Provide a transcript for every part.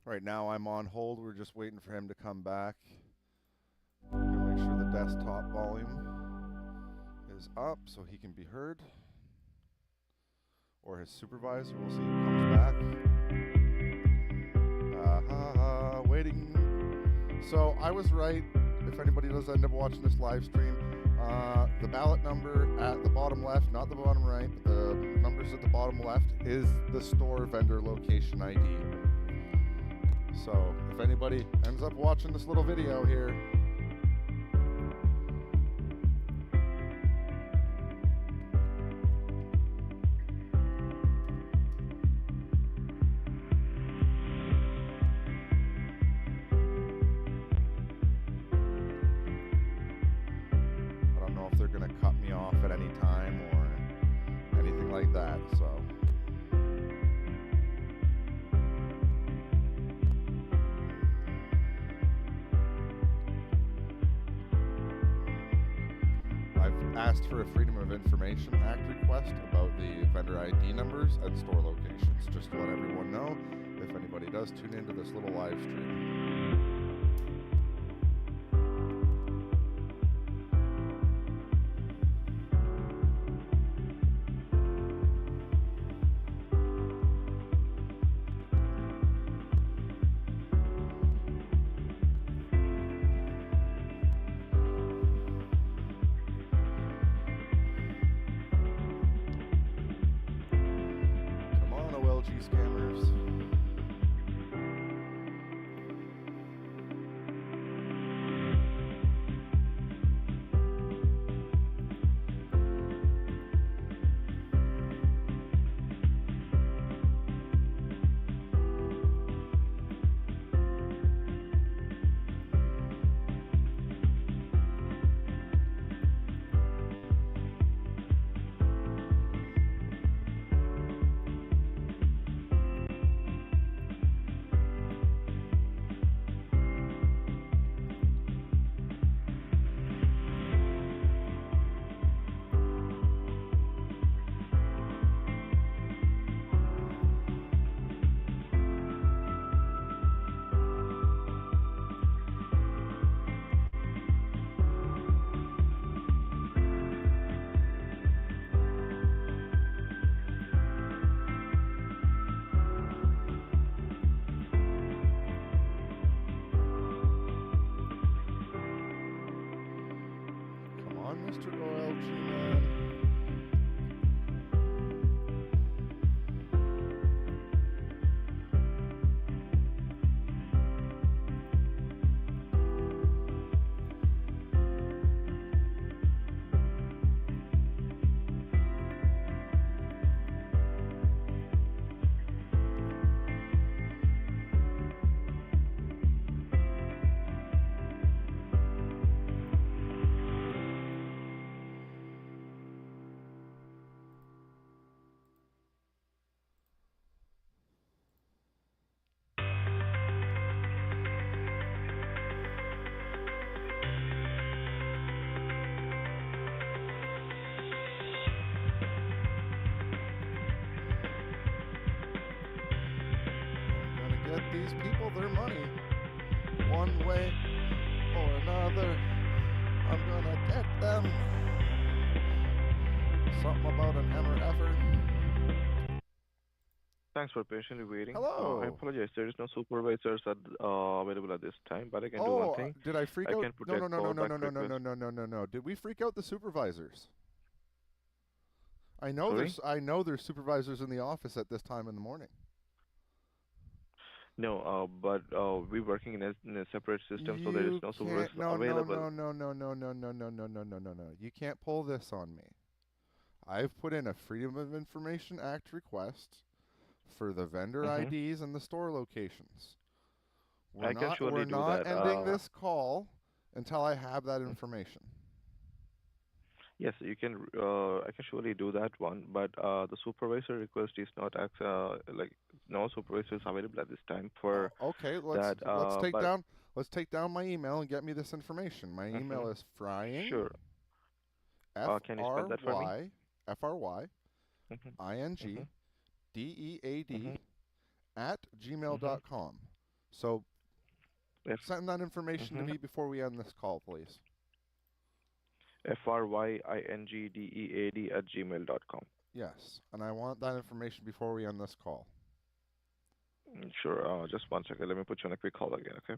Right now I'm on hold. We're just waiting for him to come back. Gonna make sure the desktop volume is up so he can be heard. Or his supervisor. We'll see who comes back. Waiting. So I was right. If anybody does end up watching this live stream, the ballot number at the bottom left, not the bottom right, but the numbers at the bottom left is the store vendor location ID. So if anybody ends up watching this little video here, I don't know if they're going to cut me off at any time or anything like that. So I've asked for a Freedom of Information Act request about the vendor ID numbers and store locations, just to let everyone know if anybody does tune into this little live stream. Come on, OLG scammers. Come on, Mr. OLG man. Get these people their money one way or another. I'm gonna get them. Something about an MRFer. Thanks for patiently waiting. I Hello. apologize. There is no supervisors available at this time, but I can do one thing. Did I freak I out? can put No, a no, no, no, no, callback no, no, no, request. no, no, no, no. Did we freak out the supervisors? I know Sorry? there's supervisors in the office at this time in the morning. No, but we're working in a separate system, so there is You no can't. supervisors No, no, available. no, no, no, no, no, no, no, no, no, no, no, no. You can't pull this on me. I've put in a Freedom of Information Act request for the vendor Mm-hmm. IDs and the store locations. I can We're surely do not that. ending this call until I have that information. Yes, you can. I can surely do that one, but the supervisor request is not like no supervisor is available at this time for Okay, let's that. take But down my email and get me this information. My email mhm, is frying sure. f Can you spell r that for me? y f r y Mhm, i n g mhm, d e a d mhm, at mhm. gmail.com. So F. send that information to Mm-hmm. me before we end this call, please. FRYINGDEAD@gmail.com. Yes, and I want that information before we end this call. Sure. Just one second. Let me put you on a quick call again, okay?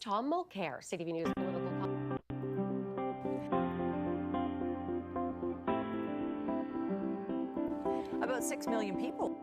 Tom Mulcair, CTV News political. About 6 million people.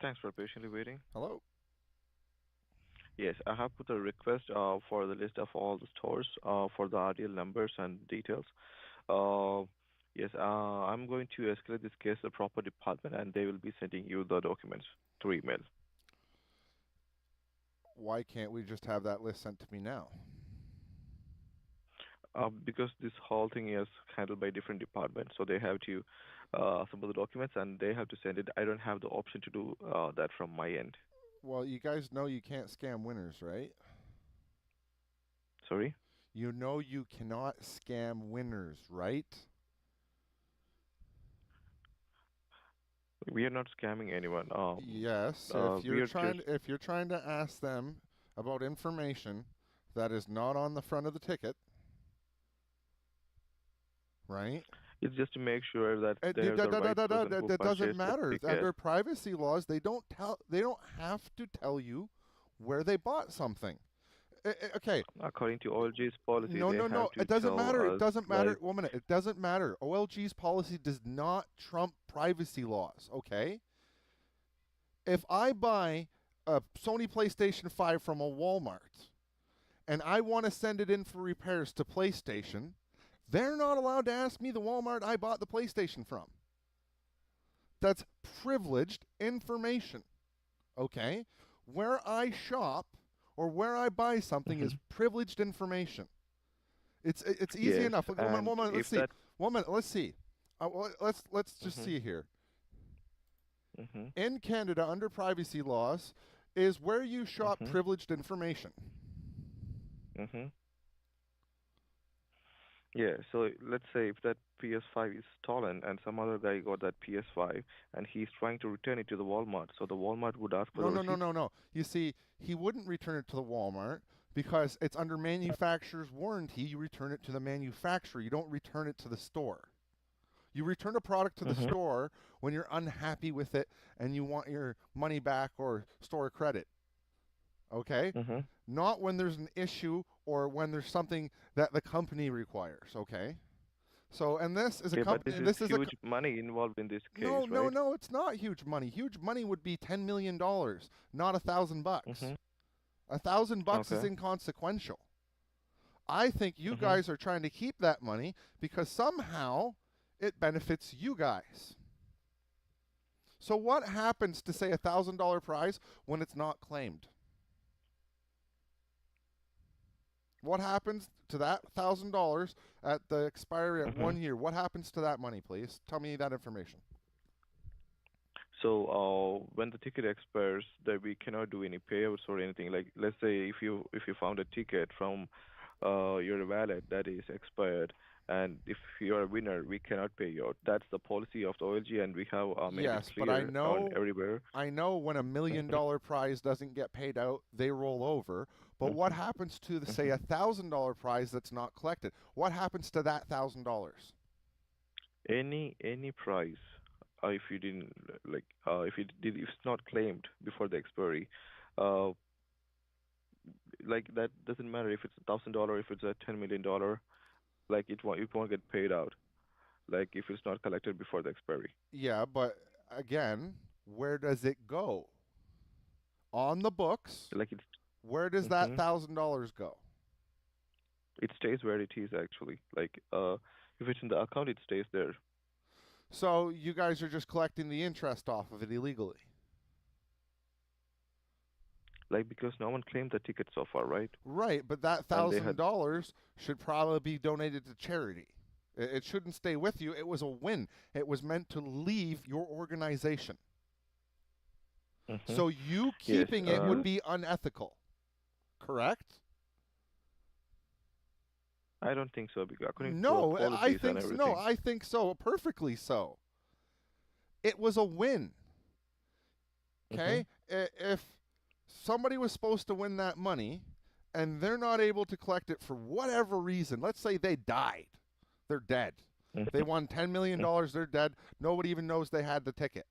Thanks for patiently waiting. Hello. Yes, I have put a request for the list of all the stores for the RDL numbers and details. Uh, yes, I'm going to escalate this case to the proper department, and they will be sending you the documents through email. Why can't we just have that list sent to me now? Because this whole thing is handled by different departments, so they have to assemble the documents and they have to send it. I don't have the option to do that from my end. Well, you guys know you can't scam winners, right? Sorry? You know you cannot scam winners, right? We are not scamming anyone. Yes, we are just if you're trying to ask them about information that is not on the front of the ticket, right? it's just to make sure that It, they are the right person who that doesn't purchased the matter. ticket. Under privacy laws, they don't have to tell you where they bought something. Okay. According to OLG's policy, No, they no, have no. to It doesn't tell matter. It us, doesn't matter. like, 1 minute. It doesn't matter. OLG's policy does not trump privacy laws, okay? If I buy a Sony PlayStation 5 from a Walmart and I want to send it in for repairs to PlayStation, they're not allowed to ask me the Walmart I bought the PlayStation from. That's privileged information, okay? Where I shop or where I buy something is privileged information. It's easy yes, enough. and One minute, let's if see. that, 1 minute, let's see. Let's just see here. In Canada, under privacy laws, is where you shop privileged information. Yeah, so let's say if that PS5 is stolen and some other guy got that PS5 and he's trying to return it to the Walmart, so the Walmart would ask for the receipt. No. You see, he wouldn't return it to the Walmart because it's under manufacturer's warranty. You return it to the manufacturer. You don't return it to the store. You return a product to the store when you're unhappy with it and you want your money back or store credit. Okay? Not when there's an issue or when there's something that the company requires, okay? So, and this is a company. But this is huge money involved in this case, right? No, it's not huge money. Huge money would be $10 million, not $1,000 bucks. $1,000 is inconsequential. I think you guys are trying to keep that money because somehow it benefits you guys. So what happens to, say, $1,000 prize when it's not claimed? What happens to that $1,000 at the expiry at 1 year? What happens to that money, please? Tell me that information. So when the ticket expires, that we cannot do any payouts or anything. Like, let's say if you found a ticket from your wallet that is expired, and if you're a winner, we cannot pay you out. That's the policy of the OLG, and we have made it clear on everywhere. I know when $1 million prize doesn't get paid out, they roll over. But what happens to the, say, $1,000 prize that's not collected? What happens to that $1,000? Any prize, if you didn't if it's not claimed before the expiry, like that doesn't matter if it's $1,000, if it's a $10 million, like it won't get paid out, like if it's not collected before the expiry. Yeah, but again, where does it go? On the books. Like it's. Where does that $1,000 go? It stays where it is actually. Like if it's in the account, it stays there. So you guys are just collecting the interest off of it illegally. Like, because no one claimed the ticket so far, right? Right, but that $1,000 should probably be donated to charity. It shouldn't stay with you. It was a win. It was meant to leave your organization. So you keeping it would be unethical, correct? I don't think so. Because I think so. Perfectly so. It was a win. Okay? If somebody was supposed to win that money and they're not able to collect it for whatever reason, let's say they died. They're dead. They won $10 million. They're dead. Nobody even knows they had the ticket.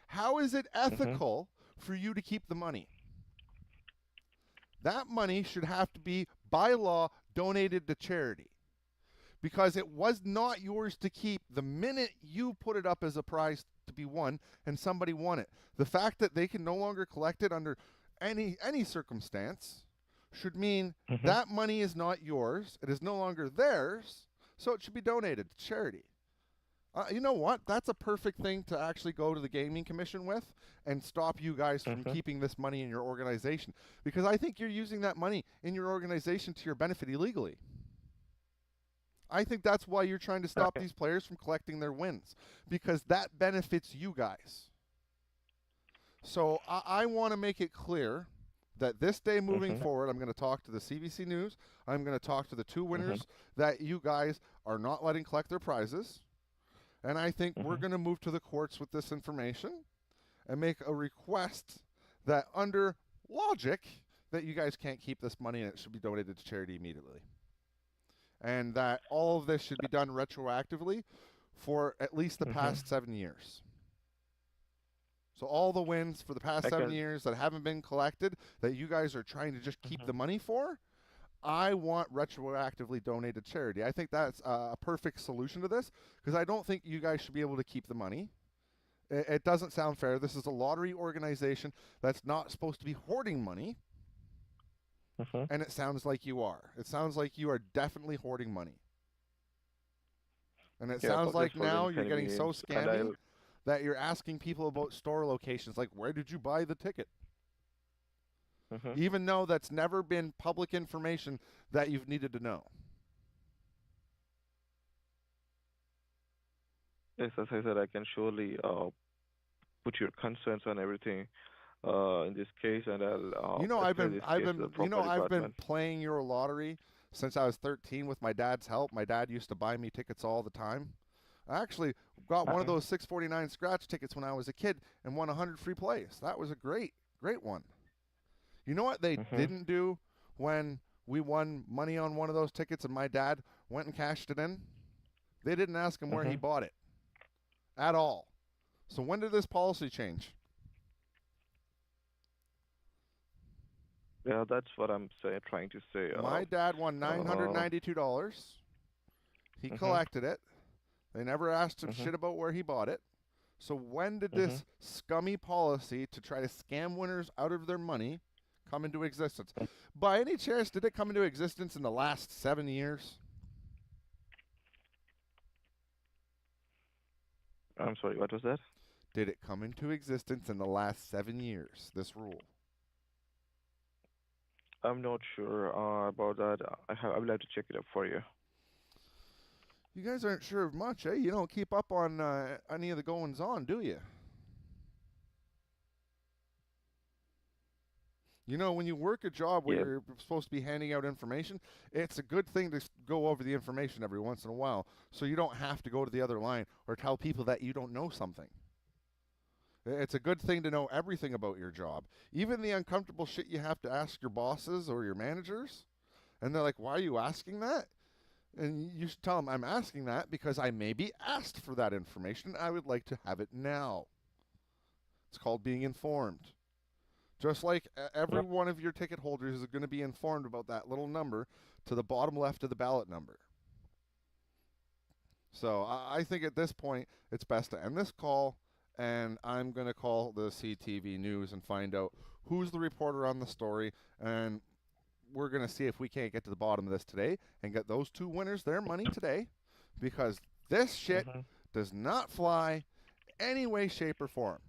How is it ethical for you to keep the money? That money should have to be, by law, donated to charity. because it was not yours to keep the minute you put it up as a prize to be won and somebody won it. The fact that they can no longer collect it under any circumstance should mean that money is not yours. It is no longer theirs, so it should be donated to charity. You know what? That's a perfect thing to actually go to the Gaming Commission with and stop you guys from keeping this money in your organization, because I think you're using that money in your organization to your benefit illegally. I think that's why you're trying to stop these players from collecting their wins, because that benefits you guys. So I want to make it clear that this day moving forward, I'm going to talk to the CBC News. I'm going to talk to the two winners that you guys are not letting collect their prizes. And I think we're going to move to the courts with this information and make a request that under logic that you guys can't keep this money and it should be donated to charity immediately. And that all of this should be done retroactively for at least the past 7 years. So all the wins for the past 7 years that haven't been collected, that you guys are trying to just keep the money for, I want retroactively donated to charity. I think that's a perfect solution to this, because I don't think you guys should be able to keep the money. It doesn't sound fair. This is a lottery organization that's not supposed to be hoarding money, and it sounds like you are. It sounds like you are definitely hoarding money. And it sounds like now you're getting so scammy that you're asking people about store locations, like, where did you buy the ticket? Even though that's never been public information that you've needed to know. Yes, as I said, I can surely put your concerns on everything in this case, and I'll. I've been playing your lottery since I was 13 with my dad's help. My dad used to buy me tickets all the time. I actually got one of those 649 scratch tickets when I was a kid and won 100 free plays. That was a great one. You know what they didn't do when we won money on one of those tickets and my dad went and cashed it in? They didn't ask him where he bought it at all. So when did this policy change? Yeah, that's what I'm trying to say. My dad won $992. He collected it. They never asked him shit about where he bought it. So when did this scummy policy to try to scam winners out of their money come into existence? By any chance, did it come into existence in the last 7 years? I'm sorry, what was that? Did it come into existence in the last 7 years, this rule? I'm not sure about that. I will have to check it up for you. You guys aren't sure of much, eh? You don't keep up on any of the goings-on, do you? You know, when you work a job where you're supposed to be handing out information, it's a good thing to go over the information every once in a while, so you don't have to go to the other line or tell people that you don't know something. It's a good thing to know everything about your job, even the uncomfortable shit you have to ask your bosses or your managers. And they're like, why are you asking that? And you should tell them, I'm asking that because I may be asked for that information. I would like to have it now. It's called being informed. Just like every one of your ticket holders is going to be informed about that little number to the bottom left of the ballot number. So I think at this point, it's best to end this call, and I'm going to call the CTV News and find out who's the reporter on the story, and we're going to see if we can't get to the bottom of this today and get those two winners their money today, because this shit does not fly any way, shape, or form.